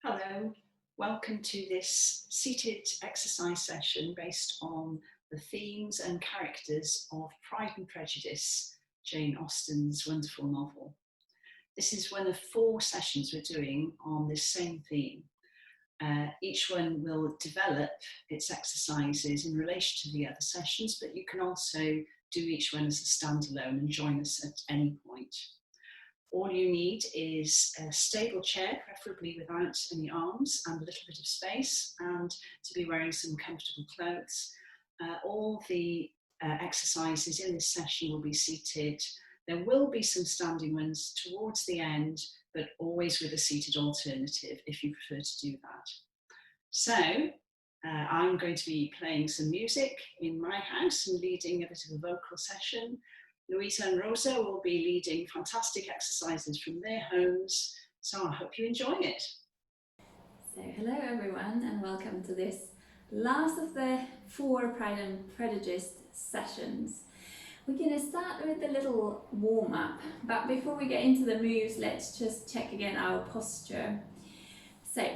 Hello, welcome to this seated exercise session based on the themes and characters of Pride and Prejudice, Jane Austen's wonderful novel. This is one of 4 sessions we're doing on this same theme. Each one will develop its exercises in relation to the other sessions, but you can also do each one as a standalone and join us at any point. All you need is a stable chair, preferably without any arms and a little bit of space, and to be wearing some comfortable clothes. All the exercises in this session will be seated. There will be some standing ones towards the end, but always with a seated alternative if you prefer to do that. So I'm going to be playing some music in my house and leading a bit of a vocal session. Louisa and Rosa will be leading fantastic exercises from their homes, so I hope you enjoy it. So hello everyone and welcome to this last of the 4 Pride and Prejudice sessions. We're going to start with a little warm-up, but before we get into the moves, let's just check again our posture. So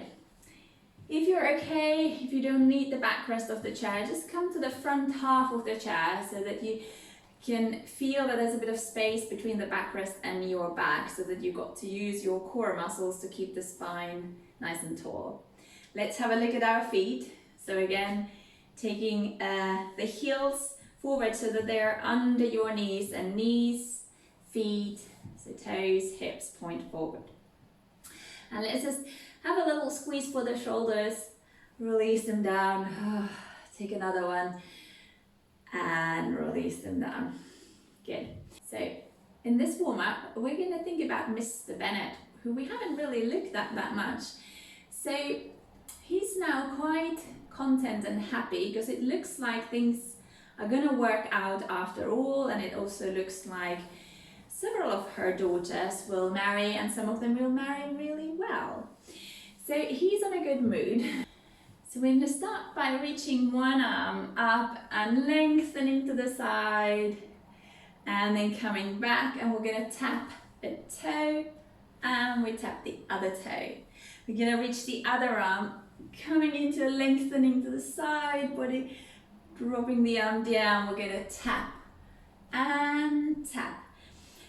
if you're okay, if you don't need the backrest of the chair, just come to the front half of the chair so that you can feel that there's a bit of space between the backrest and your back, so that you got to use your core muscles to keep the spine nice and tall. Let's have a look at our feet. So again, taking the heels forward so that they're under your knees, and knees, feet, so toes, hips point forward. And let's just have a little squeeze for the shoulders, release them down, take another one, and release them down. Good. So in this warm-up, we're going to think about Mr. Bennet, who we haven't really looked at that much. So he's now quite content and happy because it looks like things are going to work out after all, and it also looks like several of her daughters will marry, and some of them will marry really well. So he's in a good mood. So we're going to start by reaching one arm up and lengthening to the side, and then coming back, and we're going to tap a toe and we tap the other toe. We're going to reach the other arm, coming into a lengthening to the side, body dropping the arm down. We're going to tap and tap.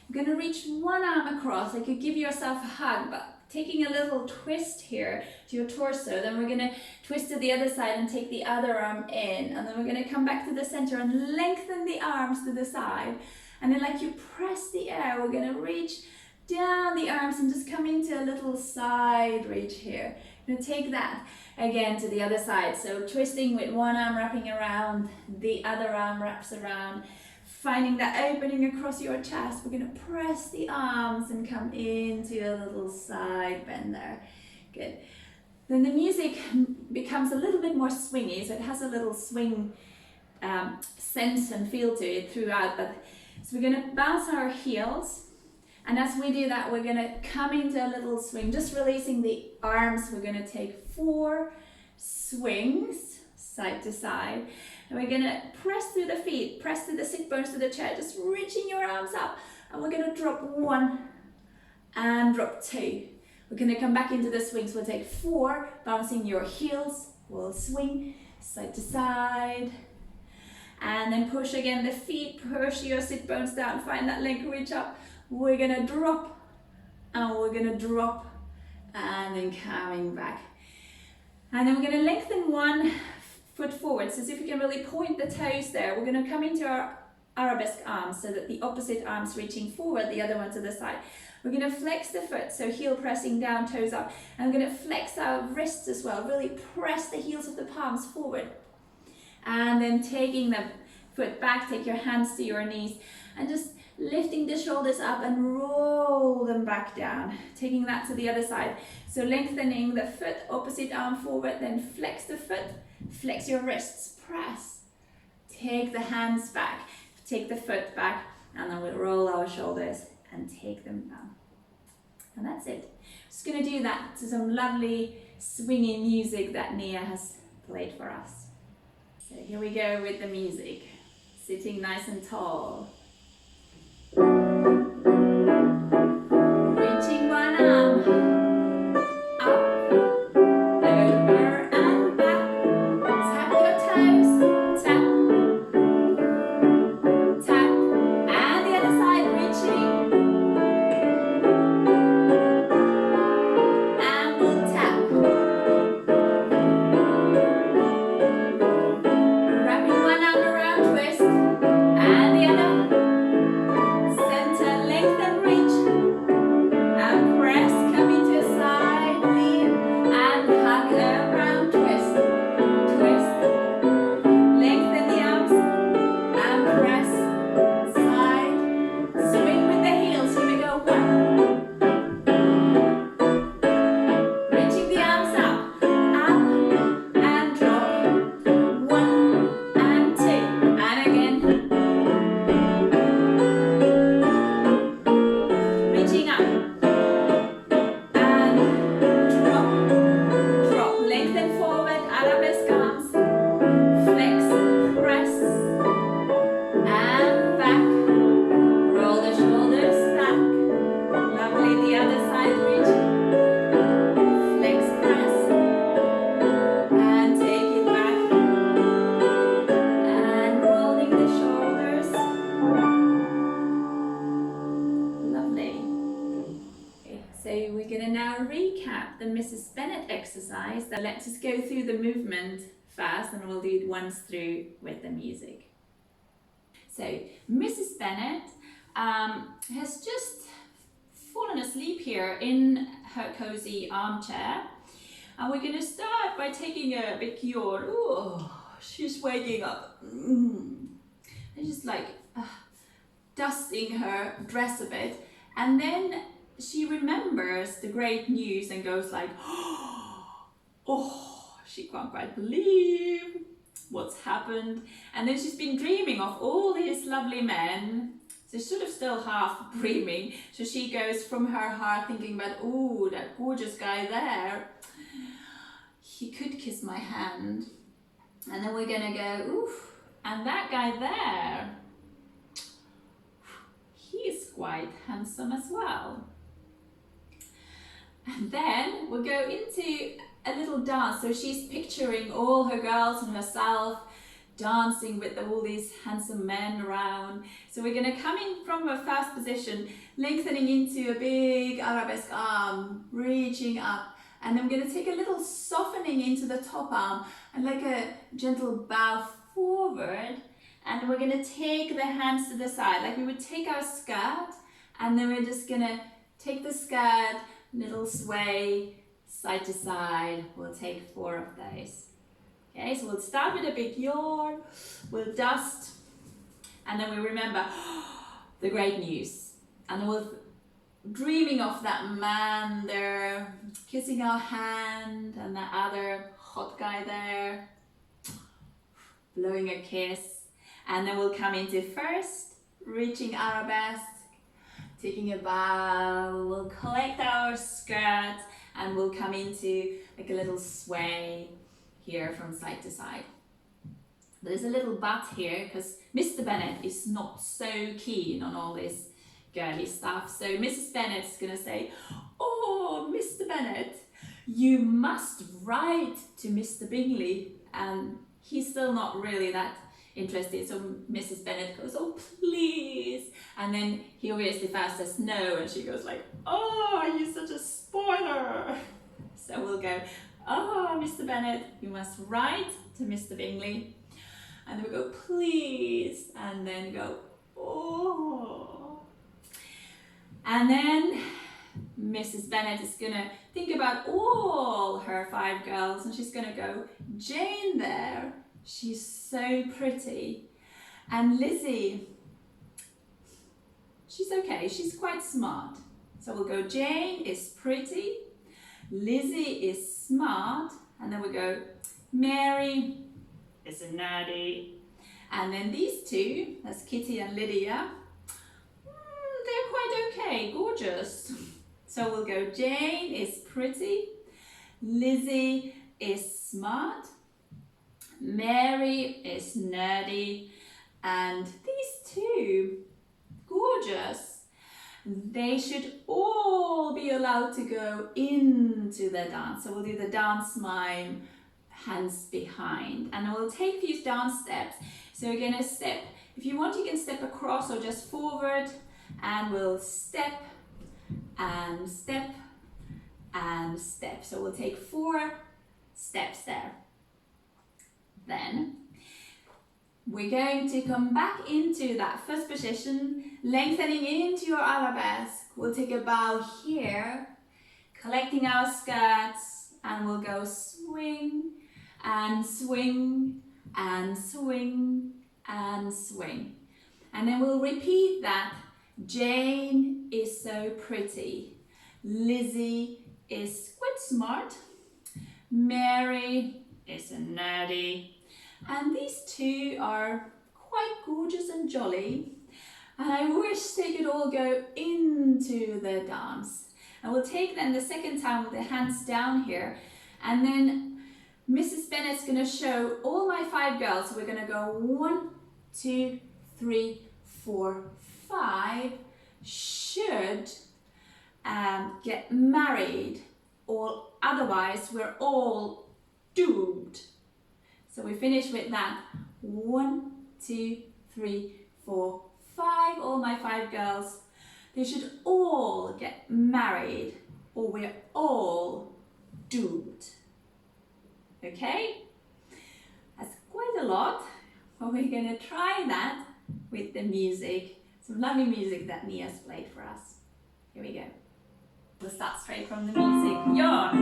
We're going to reach one arm across, like you give yourself a hug, but taking a little twist here to your torso. Then we're going to twist to the other side and take the other arm in, and then we're going to come back to the center and lengthen the arms to the side, and then like you press the air, we're going to reach down the arms and just come into a little side reach here. We're going to take that again to the other side, so twisting with one arm wrapping around, the other arm wraps around, finding that opening across your chest. We're going to press the arms and come into a little side bend there. Good. Then the music becomes a little bit more swingy, so it has a little swing sense and feel to it throughout. So we're going to bounce our heels, and as we do that, we're going to come into a little swing, just releasing the arms. We're going to take 4 swings side to side. And we're going to press through the feet, press through the sit bones to the chair, just reaching your arms up. And we're going to drop 1 and drop 2. We're going to come back into the swings. We'll take 4, bouncing your heels. We'll swing side to side. And then push again the feet, push your sit bones down, find that leg reach up. We're going to drop, and we're going to drop, and then coming back. And then we're going to lengthen 1 foot forward, so see if we can really point the toes there. We're going to come into our arabesque arms, so that the opposite arm's reaching forward, the other one to the side. We're going to flex the foot, so heel pressing down, toes up. And we're going to flex our wrists as well, really press the heels of the palms forward. And then taking the foot back, take your hands to your knees, and just lifting the shoulders up and roll them back down, taking that to the other side. So lengthening the foot, opposite arm forward, then flex the foot, flex your wrists, press, take the hands back, take the foot back, and then we'll roll our shoulders and take them down. And that's it. Just going to do that to some lovely swingy music that Nia has played for us. So here we go with the music, sitting nice and tall. Reaching one arm up we're going to now recap the Mrs. Bennet exercise. So let's just go through the movement first and we'll do it once through with the music. So Mrs. Bennet has just fallen asleep here in her cozy armchair. And we're going to start by taking a big yawn. Ooh, she's waking up. And just like dusting her dress a bit. And then she remembers the great news and goes like, oh, she can't quite believe what's happened. And then she's been dreaming of all these lovely men. So she's sort of still half dreaming. So she goes from her heart thinking about, oh, that gorgeous guy there. He could kiss my hand. And then we're gonna go, oof, and that guy there, he's quite handsome as well. And then we'll go into a little dance. So she's picturing all her girls and herself dancing with all these handsome men around. So we're going to come in from a first position, lengthening into a big arabesque arm, reaching up. And then we're going to take a little softening into the top arm and like a gentle bow forward. And we're going to take the hands to the side, like we would take our skirt. And then we're just going to take the skirt, little sway, side to side. We'll take 4 of those. Okay, so we'll start with a big yawn, we'll dust, and then we remember the great news. And we'll dreaming of that man there, kissing our hand, and that other hot guy there, blowing a kiss. And then we'll come into first, reaching arabesque, taking a bow, we'll collect our skirt, and we'll come into like a little sway here from side to side. There's a little but here because Mr. Bennet is not so keen on all this girly stuff. So Mrs. Bennet's gonna say, oh, Mr. Bennet, you must write to Mr. Bingley. And he's still not really that interested. So Mrs. Bennet goes, oh, please. And then he obviously first says no. And she goes like, oh, you're such a spoiler. So we'll go, oh, Mr. Bennet, you must write to Mr. Bingley. And then we go, please. And then go, oh. And then Mrs. Bennet is going to think about all her 5 girls. And she's going to go, Jane there, she's so pretty. And Lizzie, she's okay, she's quite smart. So we'll go, Jane is pretty. Lizzie is smart, and then we go, Mary is a nerdy, and then these 2, that's Kitty and Lydia, they're quite okay, gorgeous. So we'll go, Jane is pretty, Lizzie is smart, Mary is nerdy, and these 2, gorgeous. They should all be allowed to go into the dance. So we'll do the dance mime, hands behind. And we'll take these dance steps. So we're going to step, if you want you can step across or just forward. And we'll step and step and step. So we'll take 4 steps there. Then we're going to come back into that first position, lengthening into your arabesque. We'll take a bow here, collecting our skirts, and we'll go swing and swing and swing and swing. And then we'll repeat that. Jane is so pretty. Lizzie is quite smart. Mary is a nerdy. And these 2 are quite gorgeous and jolly. And I wish they could all go into the dance. And we'll take then the second time with the hands down here. And then Mrs. Bennet's going to show all my 5 girls. So we're going to go 1, 2, 3, 4, 5. Should get married, or otherwise we're all doomed. So we finish with that. 1, 2, 3, 4, 5. All my 5 girls. They should all get married or we're all doomed. Okay? That's quite a lot, but we're going to try that with the music, some lovely music that Nia's played for us. Here we go. We'll start straight from the music. Yawn!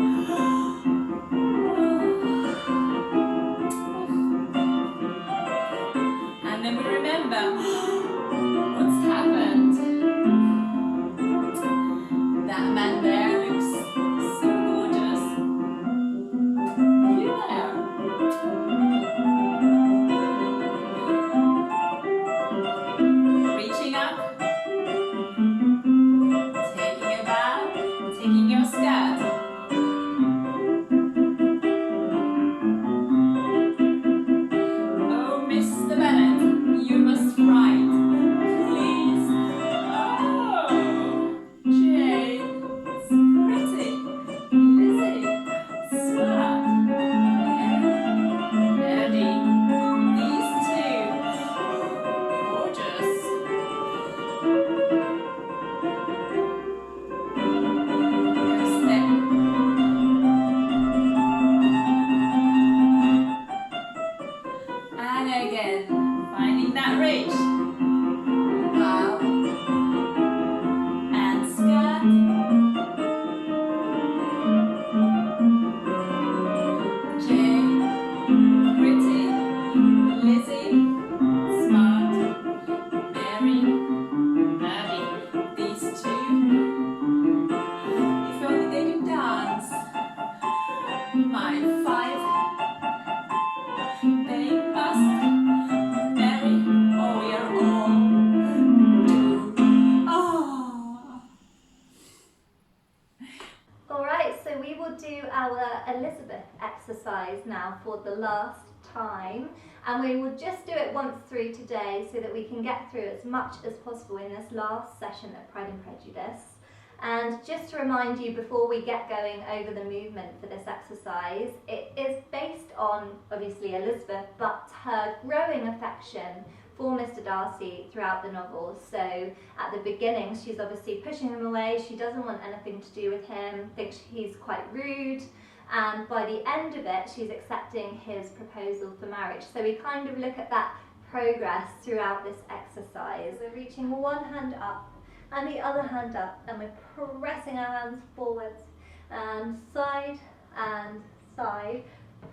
And then we remember what's happened. That man there looks so gorgeous. You there. Reaching up. Taking a bow. Taking your skirt. Oh, Mr. Bennett, you must write. Please. Oh, Jane. Pretty. Lizzie. Smart. Eddie. These two. Gorgeous. Step. And again, finding that reach. Bow. And skirt. Jane. Pretty. Lizzie. Smart. Mary. Maddie. These two. If only they could dance. My five. They must marry, or we are all doomed. Oh. Alright, so we will do our Elizabeth exercise now for the last time, and we will just do it once through today so that we can get through as much as possible in this last session of Pride and Prejudice. And just to remind you before we get going over the movement for this exercise, it is based on obviously Elizabeth, but her growing affection for Mr. Darcy throughout the novel. So at the beginning she's obviously pushing him away, she doesn't want anything to do with him, thinks he's quite rude, and by the end of it she's accepting his proposal for marriage. So we kind of look at that progress throughout this exercise. We're reaching one hand up and the other hand up, and we're pressing our hands forwards and side,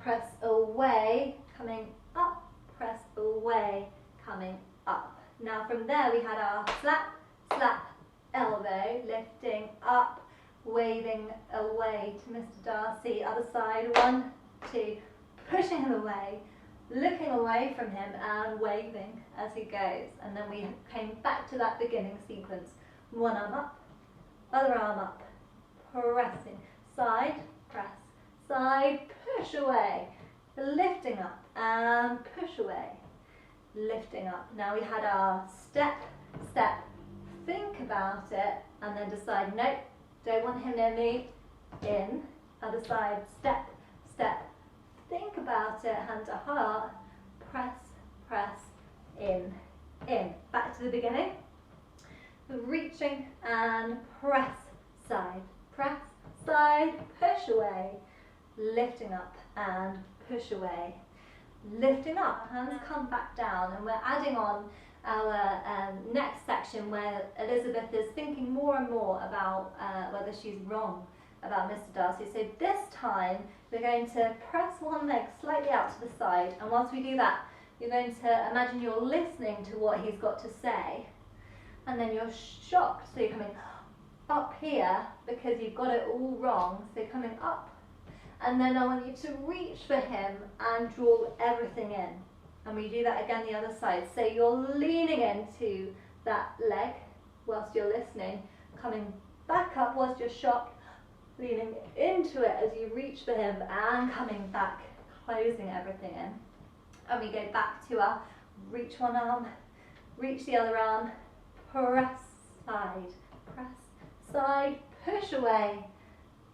press away, coming up, press away, coming up. Now from there we had our slap, slap, elbow, lifting up, waving away to Mr. Darcy, other side, 1, 2, pushing him away, looking away from him and waving as he goes. And then we came back to that beginning sequence. One arm up, other arm up, pressing, side, press, side, push away, lifting up and push away, lifting up. Now we had our step, step, think about it, and then decide, nope, don't want him near me, in, other side, step, step, think about it, hand to heart, press, press, in. Back to the beginning. Reaching and press, side, push away, lifting up and push away, lifting up, hands come back down, and we're adding on our next section where Elizabeth is thinking more and more about whether she's wrong about Mr. Darcy. So this time we're going to press one leg slightly out to the side, and whilst we do that you're going to imagine you're listening to what he's got to say, and then you're shocked, so you're coming up here because you've got it all wrong, so coming up, and then I want you to reach for him and draw everything in, and we do that again the other side, so you're leaning into that leg whilst you're listening, coming back up whilst you're shocked, leaning into it as you reach for him and coming back, closing everything in. And we go back to our reach one arm, reach the other arm, press, side, push away,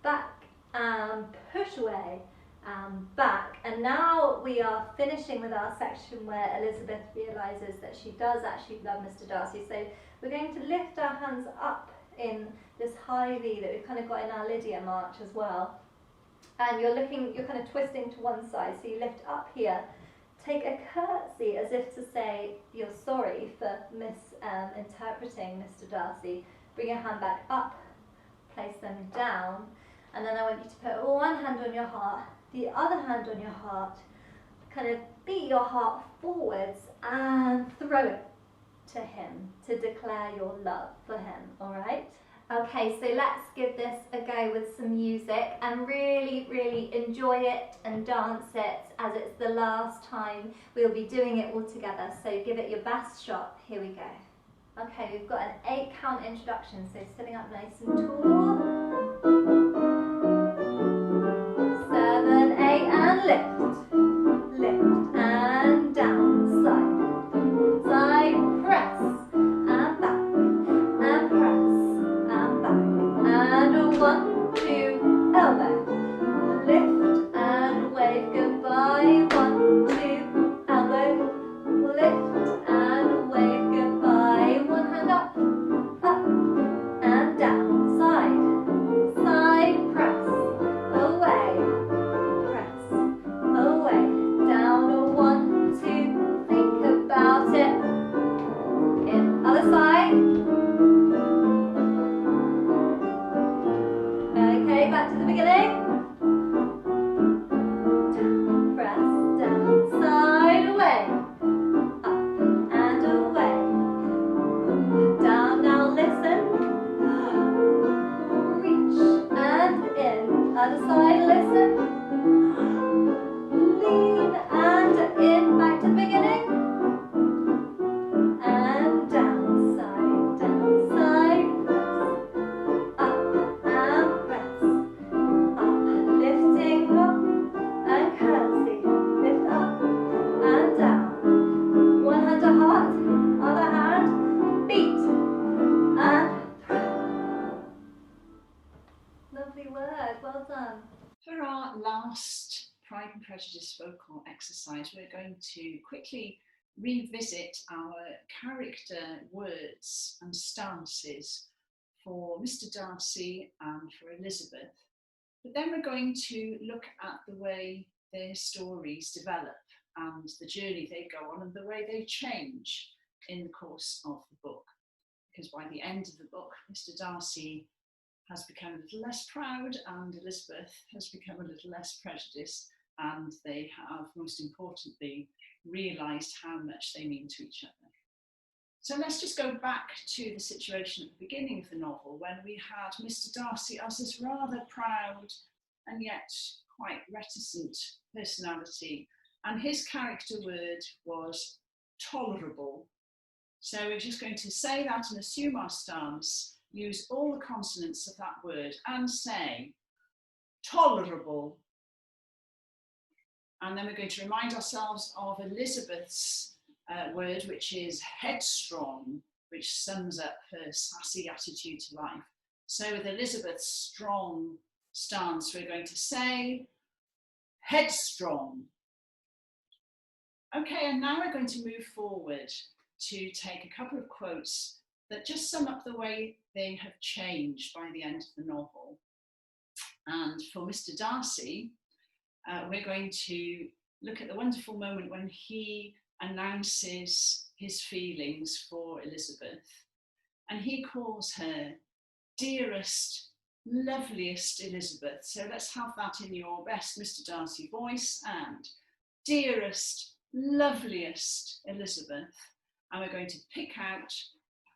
back and push away and back. And now we are finishing with our section where Elizabeth realises that she does actually love Mr. Darcy. So we're going to lift our hands up in this high V that we've kind of got in our Lydia march as well. And you're kind of twisting to one side, so you lift up here, take a curtsy as if to say you're sorry for misinterpreting Mr. Darcy. Bring your hand back up, place them down, and then I want you to put one hand on your heart, the other hand on your heart, kind of beat your heart forwards and throw it to him to declare your love for him, alright? Okay, so let's give this a go with some music and really, really enjoy it and dance it, as it's the last time we'll be doing it all together, so give it your best shot. Here we go. Okay, we've got an 8 count introduction, so sitting up nice and tall. 7, 8 and lift. Lift and down, side. Side, press and back. And press and back. And 1, 2, elbow. Lift and wave goodbye. 1, 2, elbow. Lift and wave goodbye. One hand up, and down. Side, side, press, away, press, away, down. 1, 2, think about it. In other side. Okay, back to the beginning. Down, press, down, side, away. And away. Down, now listen. Reach and in. Other side, listen. Lean and in. Back to the beginning. And down, side, press. Up and press. Up, lifting up and curtsy. Lift up and down. One hand to heart, other hand, beat, and throw. Lovely work, well done. For our last Pride and Prejudice vocal exercise, we're going to quickly revisit our character words and stances for Mr. Darcy and for Elizabeth. But then we're going to look at the way their stories develop and the journey they go on and the way they change in the course of the book. Because by the end of the book, Mr. Darcy has become a little less proud and Elizabeth has become a little less prejudiced, and they have, most importantly, realised how much they mean to each other. So let's just go back to the situation at the beginning of the novel when we had Mr. Darcy as this rather proud and yet quite reticent personality, and his character word was tolerable. So we're just going to say that and assume our stance, use all the consonants of that word and say tolerable. And then we're going to remind ourselves of Elizabeth's word, which is headstrong, which sums up her sassy attitude to life. So with Elizabeth's strong stance, we're going to say headstrong. Okay, and now we're going to move forward to take a couple of quotes that just sum up the way they have changed by the end of the novel. And for Mr. Darcy, we're going to look at the wonderful moment when he announces his feelings for Elizabeth. And he calls her dearest, loveliest Elizabeth. So let's have that in your best Mr. Darcy voice. And dearest, loveliest Elizabeth. And we're going to pick out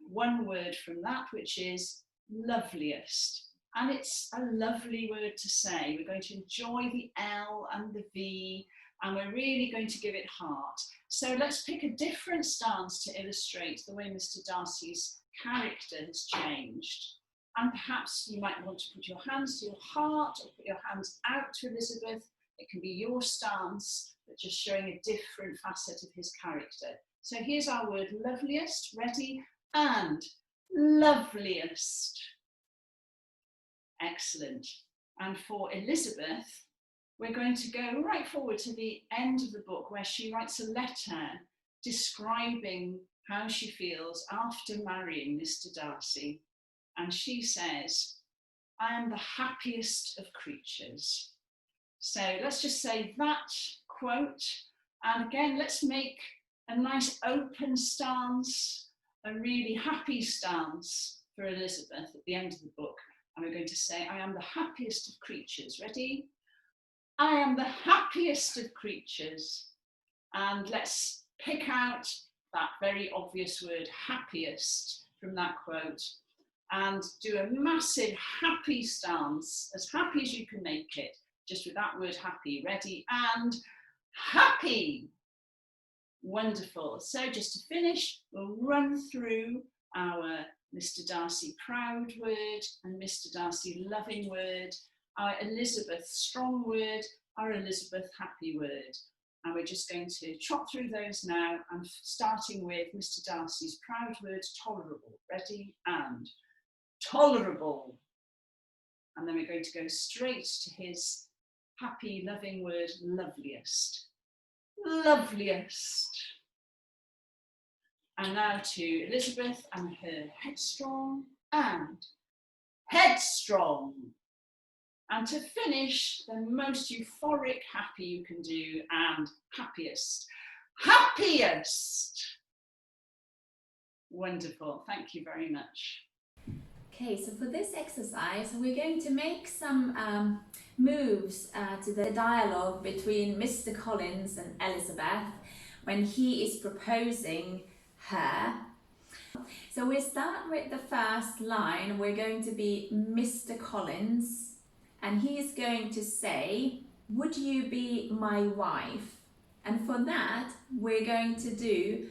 one word from that, which is loveliest. And it's a lovely word to say. We're going to enjoy the L and the V, and we're really going to give it heart. So let's pick a different stance to illustrate the way Mr. Darcy's character has changed. And perhaps you might want to put your hands to your heart or put your hands out to Elizabeth. It can be your stance, but just showing a different facet of his character. So here's our word loveliest, ready, and loveliest. Excellent. And for Elizabeth, we're going to go right forward to the end of the book where she writes a letter describing how she feels after marrying Mr. Darcy. And she says, I am the happiest of creatures. So let's just say that quote, and again, let's make a nice open stance, a really happy stance for Elizabeth at the end of the book. And we're going to say, I am the happiest of creatures. Ready? I am the happiest of creatures. And let's pick out that very obvious word, happiest, from that quote, and do a massive happy stance, as happy as you can make it, just with that word happy. Ready? And happy. Wonderful. So just to finish, we'll run through our Mr. Darcy proud word and Mr. Darcy loving word, our Elizabeth strong word, our Elizabeth happy word. And we're just going to trot through those now, and starting with Mr. Darcy's proud word, tolerable. Ready? And tolerable. And then we're going to go straight to his happy, loving word, loveliest. Loveliest. And now to Elizabeth and her headstrong and headstrong. And to finish, the most euphoric happy you can do, and happiest. Happiest. Wonderful. Thank you very much. Okay, so for this exercise, we're going to make some moves to the dialogue between Mr. Collins and Elizabeth when he is proposing her. So we start with the first line. We're going to be Mr. Collins, and he is going to say, would you be my wife? And for that, we're going to do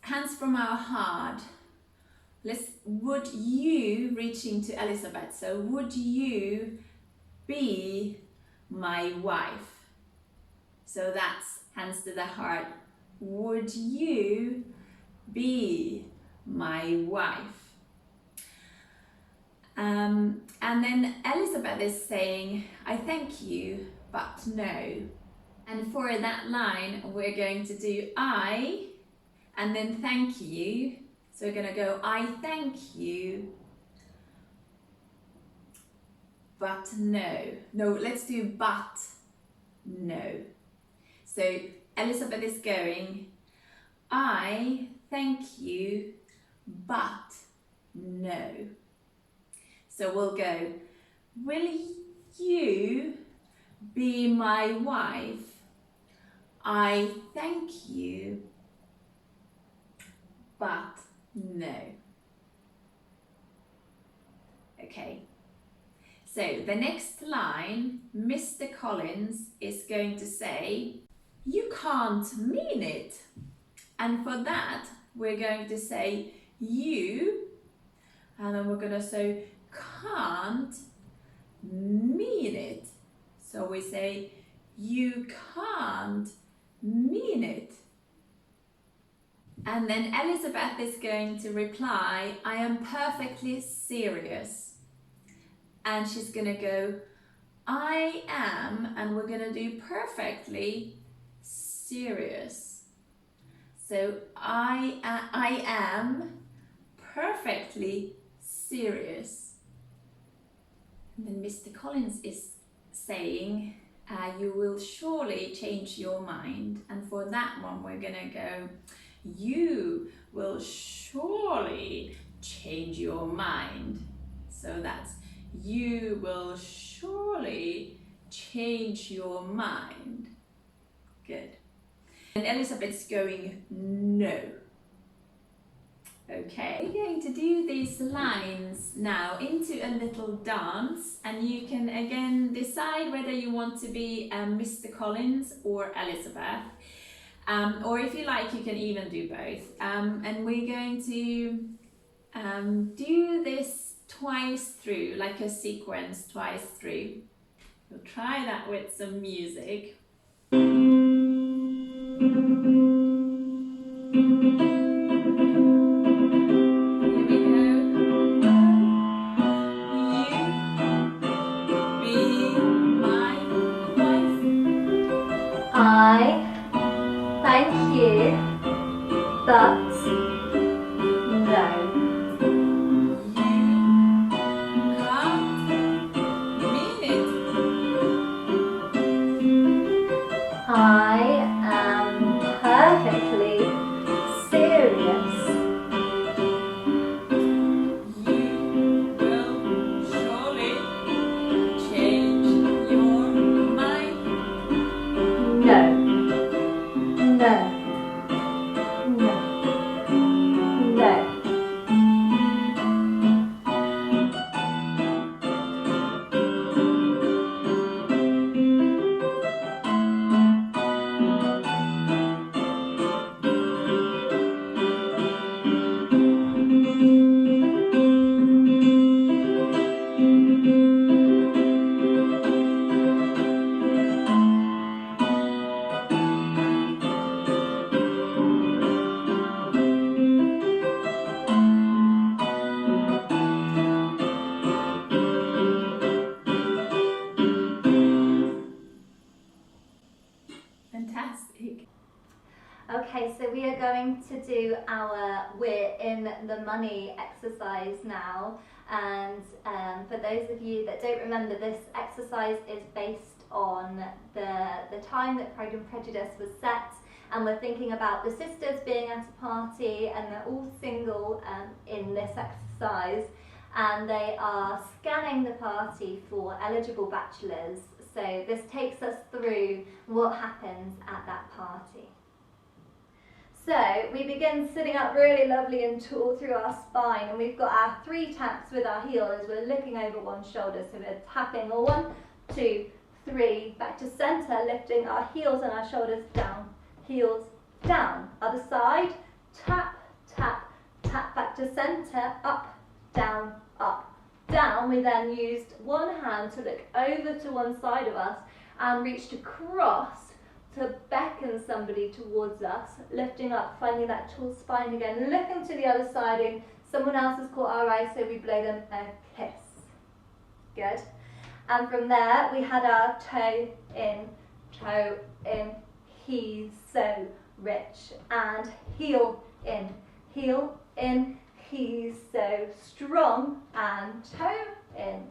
hands from our heart. Would you, reaching to Elizabeth, so would you be my wife? So that's hands to the heart. Would you be my wife? And then Elizabeth is saying, I thank you, but no. And for that line, we're going to do I, and then thank you. So we're going to go, I thank you, but no. No, let's do but no. So Elizabeth is going, I thank you, but no. So we'll go, will you be my wife? I thank you, but no. Okay. So the next line, Mr. Collins is going to say, you can't mean it. And for that, we're going to say you, and then we're going to say can't mean it. So we say you can't mean it. And then Elizabeth is going to reply, I am perfectly serious. And she's going to go, I am, and we're going to do perfectly serious. So I am perfectly serious. And then Mr. Collins is saying, you will surely change your mind. And for that one, we're going to go, you will surely change your mind. So that's, you will surely change your mind. Good. And Elizabeth's going, no. Okay, we're going to do these lines now into a little dance, and you can again decide whether you want to be Mr. Collins or Elizabeth. Or if you like, you can even do both. And we're going to do this twice through, like a sequence twice through. We'll try that with some music. I thank you, but no. You can't going to do our We're in the Money exercise now. And for those of you that don't remember, this exercise is based on the time that Pride and Prejudice was set, and we're thinking about the sisters being at a party and they're all single in this exercise, and they are scanning the party for eligible bachelors. So this takes us through what happens at that party. So we begin sitting up really lovely and tall through our spine, and we've got our 3 taps with our heel as we're looking over one shoulder. So we're tapping 1, 2, 3, back to centre, lifting our heels and our shoulders down, heels down. Other side, tap, tap, tap, back to centre, up, down, up, down. We then used one hand to look over to one side of us and reached across to beckon somebody towards us, lifting up, finding that tall spine again, looking to the other side, and someone else has caught our eye, so we blow them a kiss. Good. And from there, we had our toe in, he's so rich, and heel in, he's so strong, and toe in,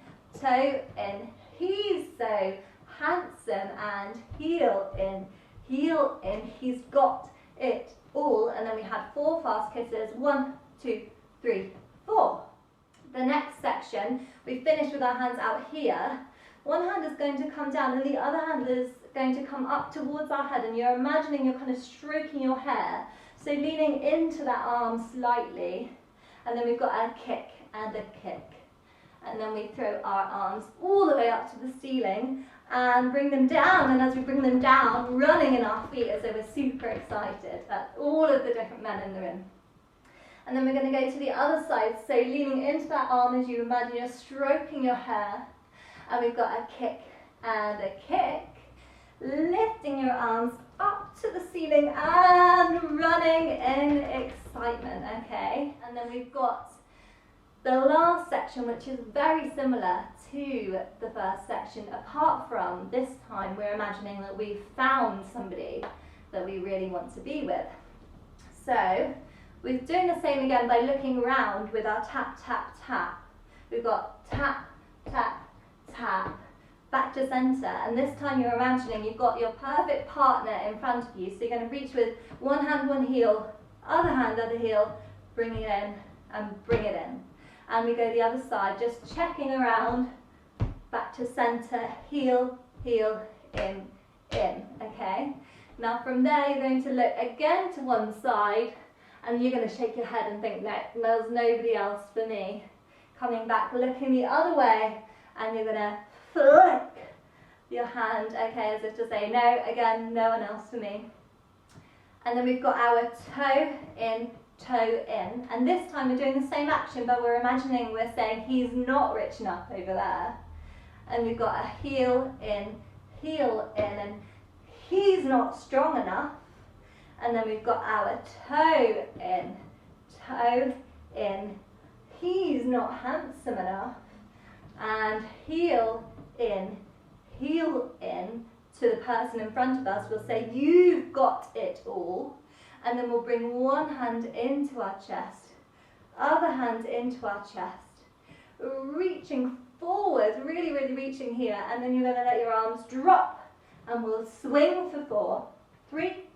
he's so handsome, and heel in, he's got it all. And then we had 4 fast kisses, 1, 2, 3, 4. The next section, we finished with our hands out here. One hand is going to come down and the other hand is going to come up towards our head, and you're imagining you're kind of stroking your hair, so leaning into that arm slightly, and then we've got a kick and a kick, and then we throw our arms all the way up to the ceiling and bring them down, and as we bring them down, running in our feet as though we're super excited at all of the different men in the room. And then we're going to go to the other side, so leaning into that arm as you imagine you're stroking your hair, and we've got a kick and a kick, lifting your arms up to the ceiling and running in excitement, okay? And then we've got the last section, which is very similar to the first section, apart from this time we're imagining that we've found somebody that we really want to be with. So we're doing the same again by looking around with our tap, tap, tap. We've got tap, tap, tap, back to centre, and this time you're imagining you've got your perfect partner in front of you, so you're going to reach with one hand, one heel, other hand, other heel, bring it in and bring it in. And we go the other side, just checking around, back to centre, heel, heel, in, okay? Now from there you're going to look again to one side, and you're going to shake your head and think, no, there's nobody else for me. Coming back, looking the other way, and you're going to flick your hand, okay, as if to say, no, again, no one else for me. And then we've got our toe in, and this time we're doing the same action, but we're imagining we're saying he's not rich enough over there. And we've got a heel in, and he's not strong enough. And then we've got our toe in, he's not handsome enough. And heel in, to the person in front of us. We'll say, you've got it all. And then we'll bring one hand into our chest, other hand into our chest, reaching forward, really, really reaching here, and then you're going to let your arms drop, and we'll swing for 4, 3,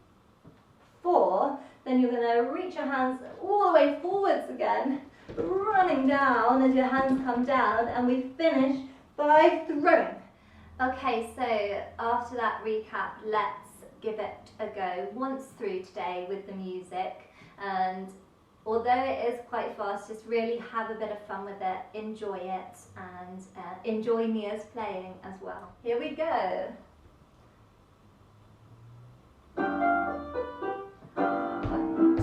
4, then you're going to reach your hands all the way forwards again, running down as your hands come down, and we finish by throwing. Okay, so after that recap, let's give it a go once through today with the music, and although it is quite fast, just really have a bit of fun with it, enjoy it, and enjoy me as playing as well. Here we go. 1, 2,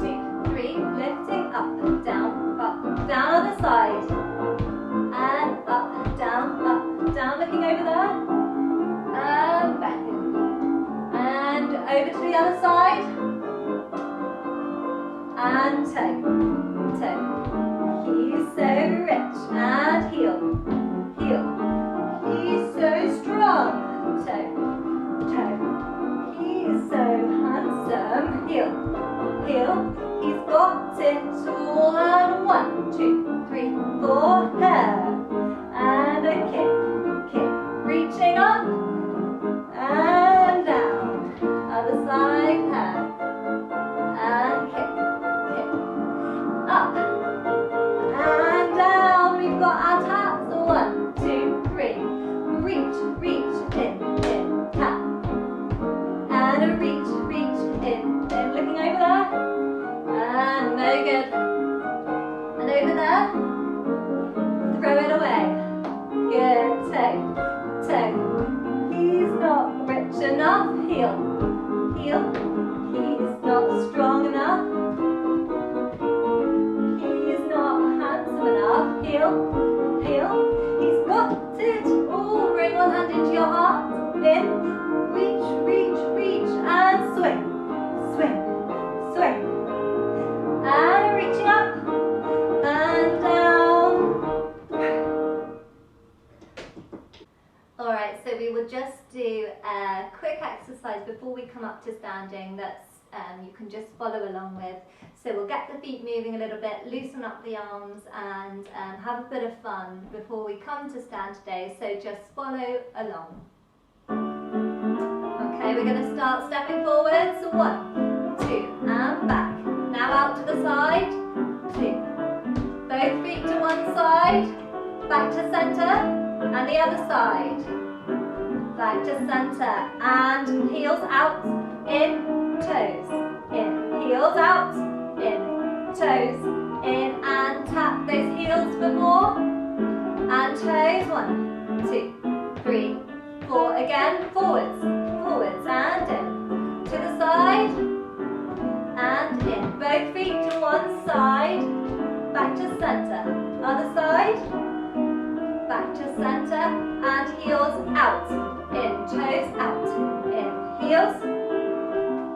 3, lifting up, down, other side, and up, down, looking over there, and back in, and over to the other side, and toe, he's so rich, and heel, he's so strong, toe, he's so handsome, heel, Alright, so we will just do a quick exercise before we come up to standing that's you can just follow along with. So we'll get the feet moving a little bit, loosen up the arms and have a bit of fun before we come to stand today, so just follow along. Okay, we're going to start stepping forwards. 1, 2, and back. Now out to the side. 2. Both feet to one side. Back to centre. And the other side. Back to centre. And heels out. In. Toes. In. Heels out. In. Toes. In. And tap those heels for 4. And toes. 1, 2, 3, 4. Again. Forwards. Forwards and in. To the side and in. Both feet to one side. Back to centre. Other side. Back to centre and heels out. In. Toes out. In. Heels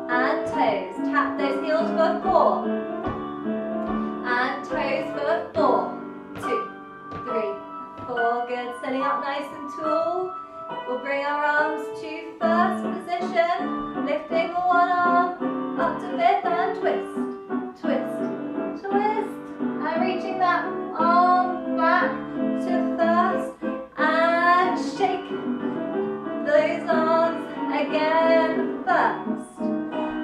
and toes. Tap those heels for 4. And toes for 4. 2, 3, 4. Good. Sitting up nice and tall. We'll bring our arms to first position, lifting one arm up to 5th and twist, twist, twist, and reaching that arm back to first and shake those arms again first,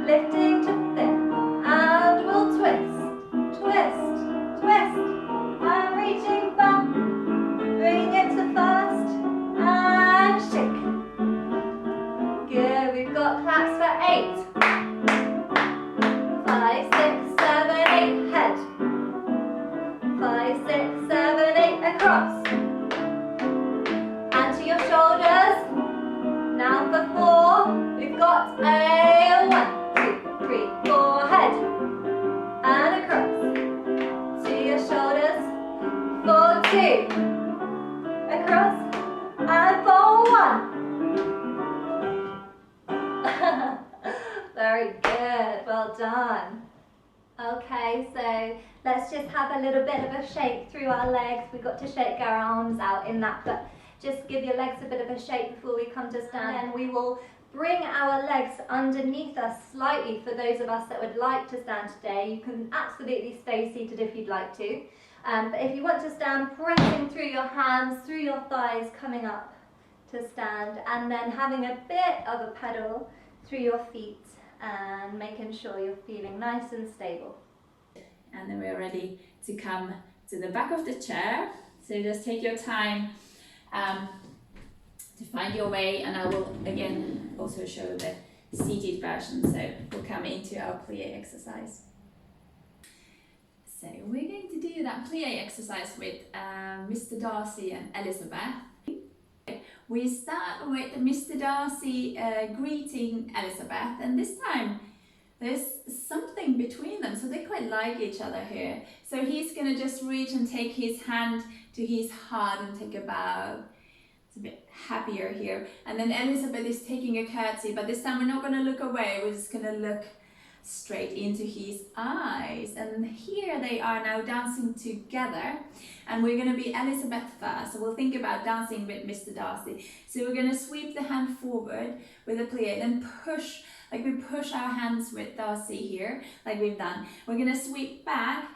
lifting to 5th and we'll twist, twist, twist, and reaching back, bringing it to first and shake. Good, we've got claps for 8. 5, 6, 7, 8, head. 5, 6, 7, 8, across. And to your shoulders. Now for 4, we've got a 1, 2, 3, 4, head. And across. To your shoulders. For 2. Across. And for 1. Very good, well done. Okay, so let's just have a little bit of a shake through our legs. We've got to shake our arms out in that, but just give your legs a bit of a shake before we come to stand. And we will bring our legs underneath us slightly for those of us that would like to stand today. You can absolutely stay seated if you'd like to. But if you want to stand, pressing through your hands, through your thighs, coming up to stand, and then having a bit of a pedal through your feet and making sure you're feeling nice and stable. And then we're ready to come to the back of the chair. So just take your time to find your way, and I will again also show the seated version. So we'll come into our plie exercise. So we're going to do that plie exercise with Mr. Darcy and Elizabeth. We start with Mr. Darcy greeting Elizabeth, and this time there's something between them, so they quite like each other here. So he's going to just reach and take his hand to his heart and take a bow. It's a bit happier here. And then Elizabeth is taking a curtsy, but this time we're not going to look away, we're just going to look straight into his eyes. And here they are now dancing together, and we're going to be Elizabeth first, so we'll think about dancing with Mr. Darcy. So we're going to sweep the hand forward with a plie, then push, like we push our hands with Darcy here, like we've done. We're going to sweep back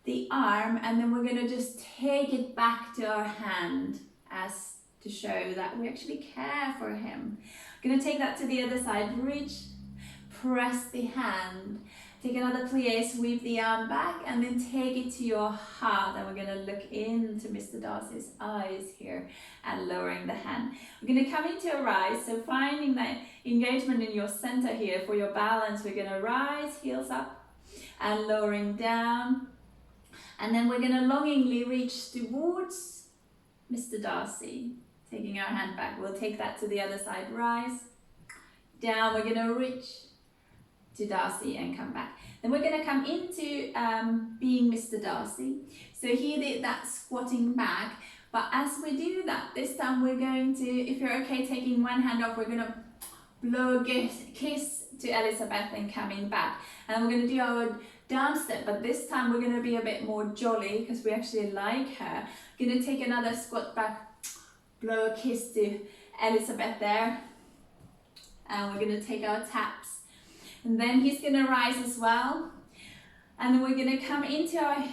the arm, and then we're going to just take it back to our hand as to show that we actually care for him. We're going to take that to the other side, reach, press the hand, take another plie, sweep the arm back, and then take it to your heart, and we're going to look into Mr. Darcy's eyes here and lowering the hand. We're going to come into a rise, so finding that engagement in your center here for your balance. We're going to rise, heels up and lowering down, and then we're going to longingly reach towards Mr. Darcy, taking our hand back. We'll take that to the other side, rise, down, we're going to reach to Darcy and come back. Then we're going to come into being Mr. Darcy. So he did that squatting back, but as we do that, this time we're going to, if you're okay taking one hand off, we're going to blow a kiss to Elizabeth and coming back. And we're going to do our dance step, but this time we're going to be a bit more jolly because we actually like her. We're going to take another squat back, blow a kiss to Elizabeth there. And we're going to take our taps. And then he's going to rise as well. And then we're going to come into our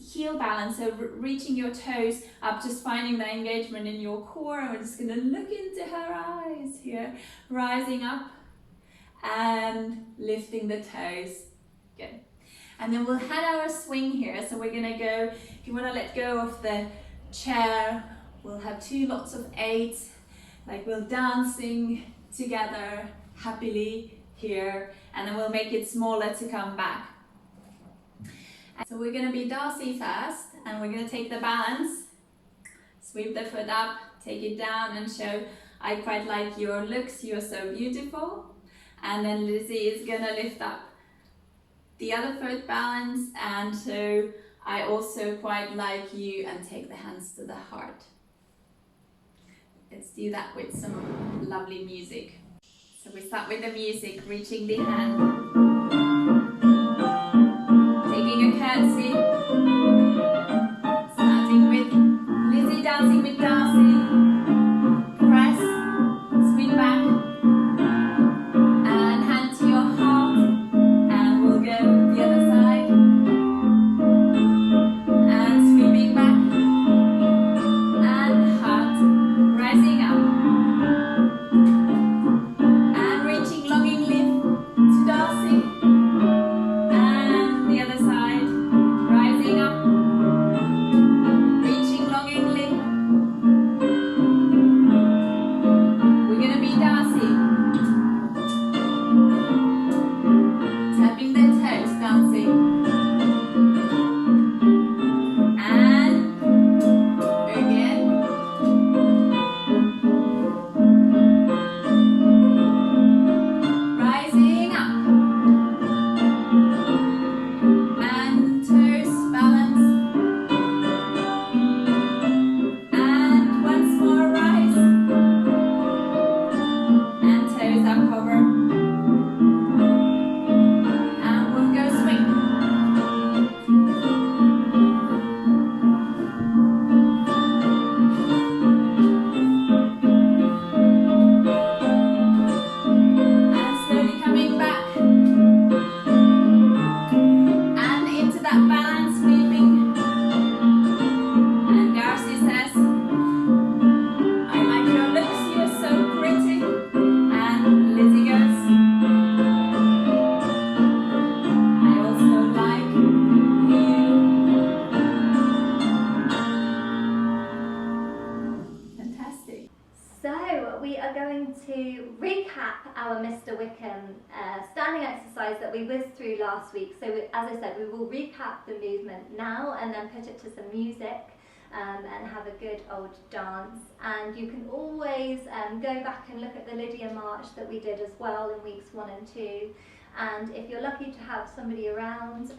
heel balance, so reaching your toes up, just finding the engagement in your core. And we're just going to look into her eyes here, rising up and lifting the toes. Good. And then we'll head our swing here. So we're going to go, if you want to let go of the chair, we'll have 2 lots of 8s, like we're dancing together happily here, and then we'll make it smaller to come back. So we're going to be Darcy first, and we're going to take the balance, sweep the foot up, take it down and show, I quite like your looks, you're so beautiful. And then Lizzie is going to lift up the other foot, balance, and so I also quite like you, and take the hands to the heart. Let's do that with some lovely music. So we start with the music, reaching the hand, taking a curtsy, starting with Lizzie dancing with Darcy, press, sweep back, and hand to your heart, and we'll go the other side, and sweeping back, and heart, rising up, and reaching longingly to Darcy, and the other side, rising up, reaching longingly. We're going to be Darcy, tapping the toes, dancing, and again. Rising up, and toes balance, and once more rise, and toes up over, and we'll go swing. And slowly coming back, and into that balance, sweeping. And Darcy says, I like your looks, you're so pretty. And Lizzie goes, I also like you. Fantastic. So we are going to recap our Mr. Wickham standing exercise that we whizzed through last week. So as I said, we will recap the movement now and then put it to some music and have a good old dance. And you can always go back and look at the Lydia March that we did as well in weeks 1 and 2. And if you're lucky to have somebody around,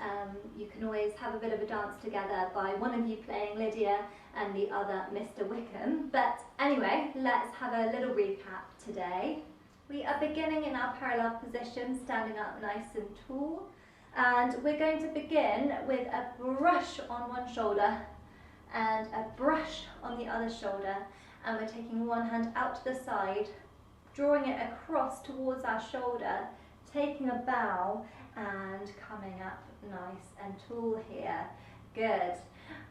you can always have a bit of a dance together by one of you playing Lydia and the other Mr. Wickham. But anyway, let's have a little recap today. We are beginning in our parallel position, standing up nice and tall. And we're going to begin with a brush on one shoulder and a brush on the other shoulder. And we're taking one hand out to the side, drawing it across towards our shoulder, taking a bow and coming up nice and tall here. Good.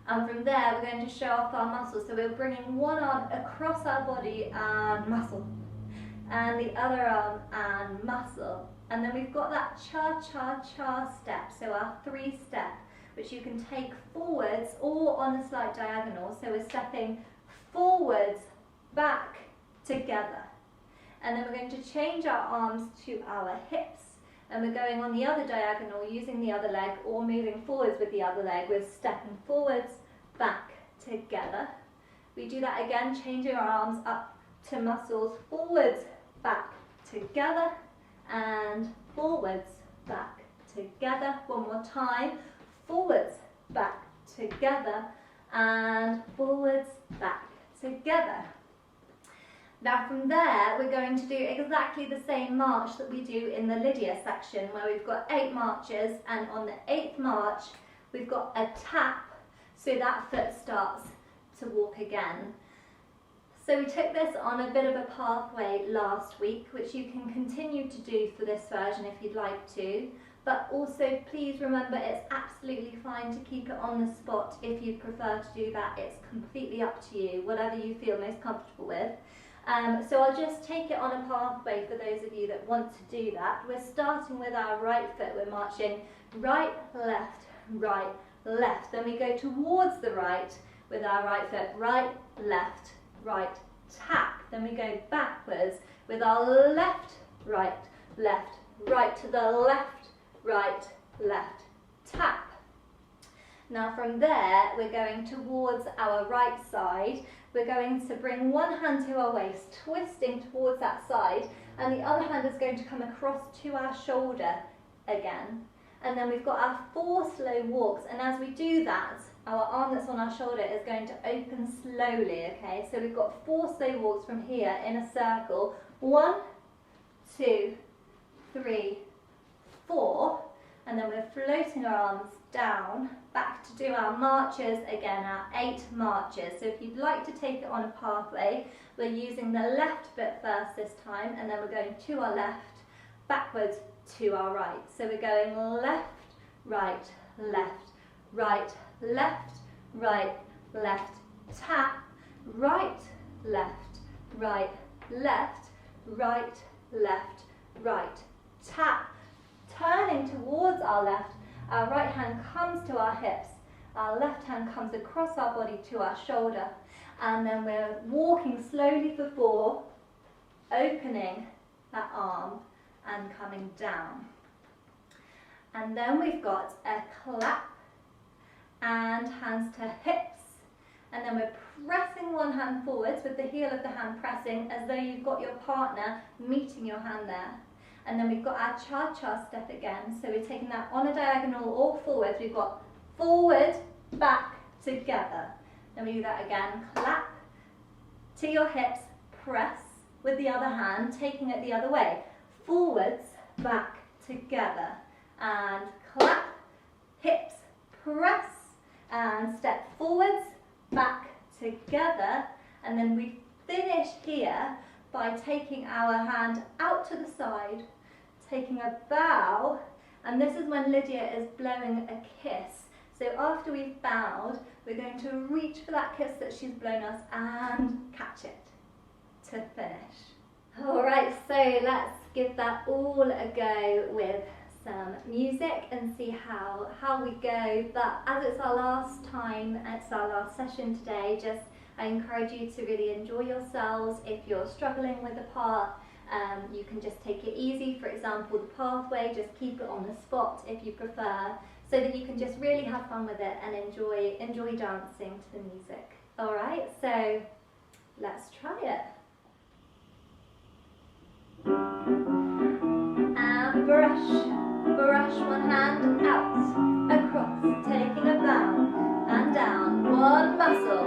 And from there we're going to show off our muscles. So we're bringing one arm across our body and muscle, and the other arm and muscle. And then we've got that cha-cha-cha step, so our 3-step, which you can take forwards or on a slight diagonal. So we're stepping forwards, back, together. And then we're going to change our arms to our hips, and we're going on the other diagonal using the other leg or moving forwards with the other leg. We're stepping forwards, back, together. We do that again, changing our arms up to muscles, forwards, back, together, and forwards, back, together. One more time, forwards, back, together, and forwards, back, together. Now from there, we're going to do exactly the same march that we do in the Lydia section, where we've got 8 marches, and on the 8th march, we've got a tap, so that foot starts to walk again. So we took this on a bit of a pathway last week, which you can continue to do for this version if you'd like to. But also please remember it's absolutely fine to keep it on the spot if you prefer to do that. It's completely up to you, whatever you feel most comfortable with. So I'll just take it on a pathway for those of you that want to do that. We're starting with our right foot. We're marching right, left, right, left. Then we go towards the right with our right foot, right, left, right, tap. Then we go backwards with our left, right, right to the left, right, left, tap. Now from there, we're going towards our right side. We're going to bring one hand to our waist, twisting towards that side, and the other hand is going to come across to our shoulder again. And then we've got our 4 slow walks, and as we do that, our arm that's on our shoulder is going to open slowly, okay? So we've got 4 slow walks from here in a circle. 1, 2, 3, 4, and then we're floating our arms down, back to do our marches again, our 8 marches. So if you'd like to take it on a pathway, we're using the left foot first this time, and then we're going to our left, backwards to our right. So we're going left, right, left, right, left, right, left, tap, right, left, right, left, right, left, right, tap. Turning towards our left, our right hand comes to our hips, our left hand comes across our body to our shoulder, and then we're walking slowly for 4, opening that arm and coming down. And then we've got a clap and hands to hips, and then we're pressing one hand forwards with the heel of the hand pressing as though you've got your partner meeting your hand there. And then we've got our cha-cha step again, so we're taking that on a diagonal or forwards. We've got forward, back, together. Then we do that again, clap to your hips, press with the other hand, taking it the other way. Forwards, back, together, and clap, hips, press, and step forwards, back, together, and then we finish here by taking our hand out to the side, taking a bow, and this is when Lydia is blowing a kiss. So after we've bowed, we're going to reach for that kiss that she's blown us and catch it to finish. Alright, so let's give that all a go with some music and see how we go. But as it's our last time, it's our last session today, I encourage you to really enjoy yourselves. If you're struggling with the part, you can just take it easy. For example, the pathway, just keep it on the spot if you prefer, so that you can just really have fun with it and enjoy dancing to the music. Alright, so let's try it. And brush one hand out, across, taking a bow, and down, one muscle,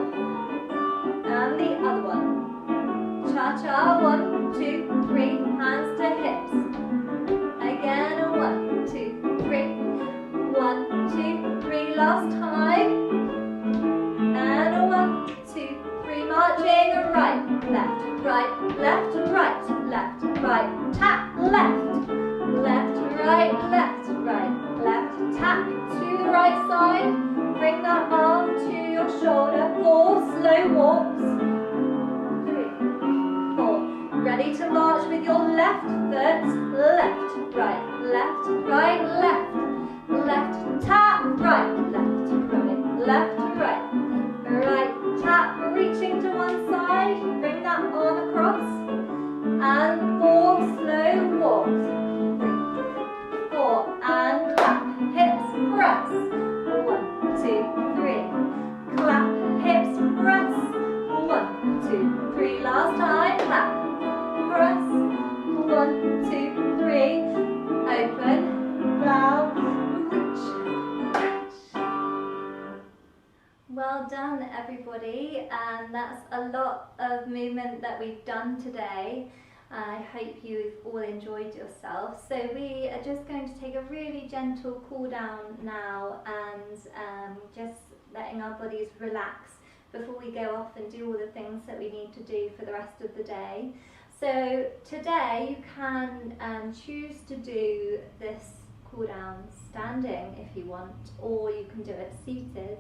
and the other one. Cha-cha, 1, 2, 3, hands to hips. Again, 1, 2, 3. 1, 2, 3, last time. And 1, 2, 3, marching right, left, right, left, right, left, right, tap, left, left, right, left, tap to the right side. Bring that arm to your shoulder. 4 slow walks. 3, 4. Ready to march with your left foot. Left, right, left. Left, tap, right, left, right. Right, tap, reaching to one side. Bring that arm across. And 4 slow walks. 3, 4, and clap, hips, press. 1, 2, 3. Clap, hips, press. 1, 2, 3. Last time, clap, press. 1, 2, 3. Open, bow, reach. Well done, everybody, and that's a lot of movement that we've done today. I hope you've all enjoyed yourself. So we are just going to take a really gentle cool down now and just letting our bodies relax before we go off and do all the things that we need to do for the rest of the day. So today you can choose to do this cool down standing if you want, or you can do it seated.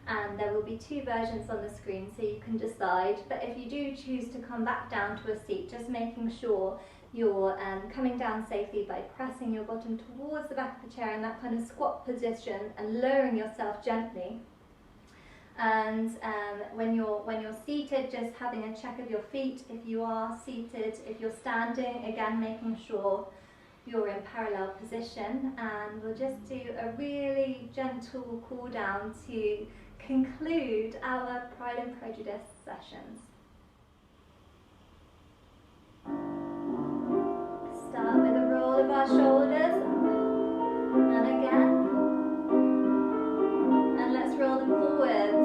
And there will be 2 versions on the screen, so you can decide. But if you do choose to come back down to a seat, just making sure you're coming down safely by pressing your bottom towards the back of the chair in that kind of squat position and lowering yourself gently. And when you're seated, just having a check of your feet if you are seated. If you're standing, again making sure you're in parallel position. And we'll just do a really gentle cool down to conclude our Pride and Prejudice sessions. Start with a roll of our shoulders, and again, and let's roll them forwards,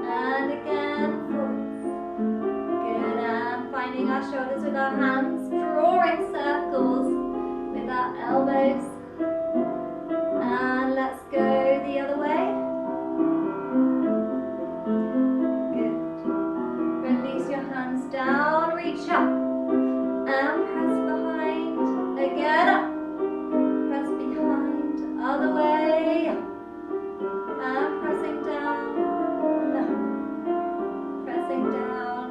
and again, forwards. Good, and finding our shoulders with our hands, drawing circles with our elbows, and let's go the other way. Good. Release your hands down, reach up. And press behind, again up, press behind, other way, and pressing down, pressing down,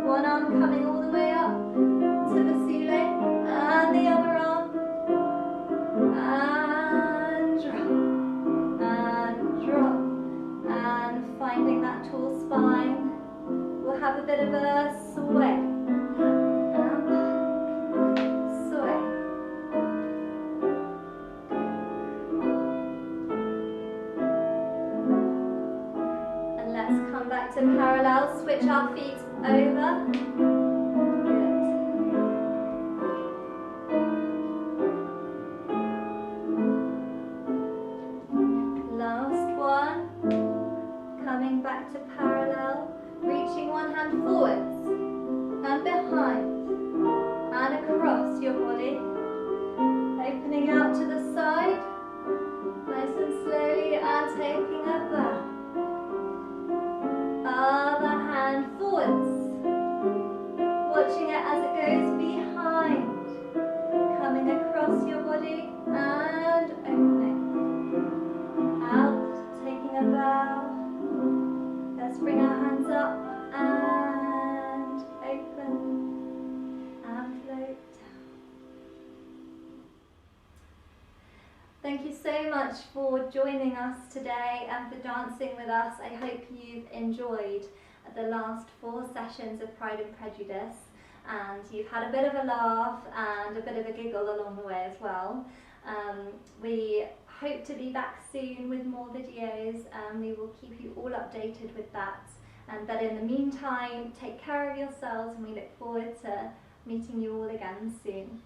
one arm coming all the way up to the ceiling, and the other arm, and drop, and finding that tall spine. We'll have a bit of a sway. To parallel, switch our feet over. Good. Last one. Coming back to parallel, reaching one hand forwards and behind and across your body, opening out to the side, nice and slowly, and taking a bow. Other hand forwards, watching it as it goes behind, coming across your body and opening, out, taking a bow. Let's bring our hands up and open and float down. Thank you so much for joining us today and for dancing with us. I hope you've enjoyed the last 4 sessions of Pride and Prejudice, and you've had a bit of a laugh and a bit of a giggle along the way as well. We hope to be back soon with more videos, and we will keep you all updated with that. But in the meantime, take care of yourselves, and we look forward to meeting you all again soon.